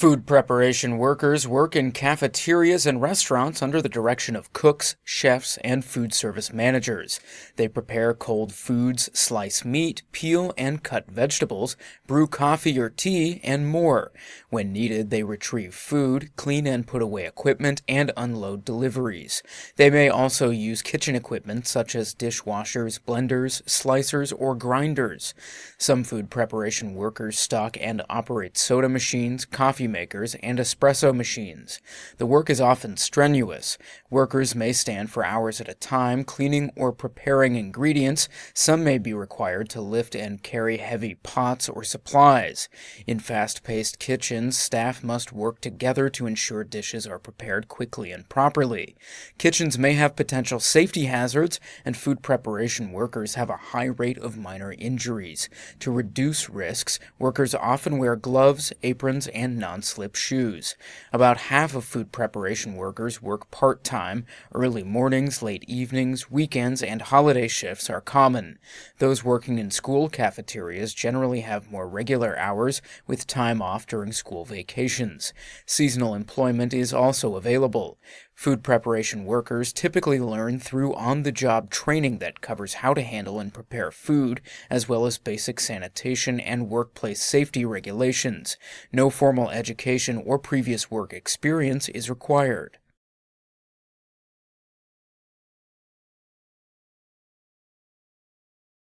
Food preparation workers work in cafeterias and restaurants under the direction of cooks, chefs, and food service managers. They prepare cold foods, slice meat, peel and cut vegetables, brew coffee or tea, and more. When needed, they retrieve food, clean and put away equipment, and unload deliveries. They may also use kitchen equipment such as dishwashers, blenders, slicers, or grinders. Some food preparation workers stock and operate soda machines, coffee makers, and espresso machines. The work is often strenuous. Workers may stand for hours at a time cleaning or preparing ingredients. Some may be required to lift and carry heavy pots or supplies. In fast-paced kitchens, staff must work together to ensure dishes are prepared quickly and properly. Kitchens may have potential safety hazards, and food preparation workers have a high rate of minor injuries. To reduce risks, workers often wear gloves, aprons, and non-slip shoes. About half of food preparation workers work part-time. Early mornings, late evenings, weekends, and holiday shifts are common. Those working in school cafeterias generally have more regular hours, with time off during school vacations. Seasonal employment is also available. Food preparation workers typically learn through on-the-job training that covers how to handle and prepare food, as well as basic sanitation and workplace safety regulations. No formal education or previous work experience is required.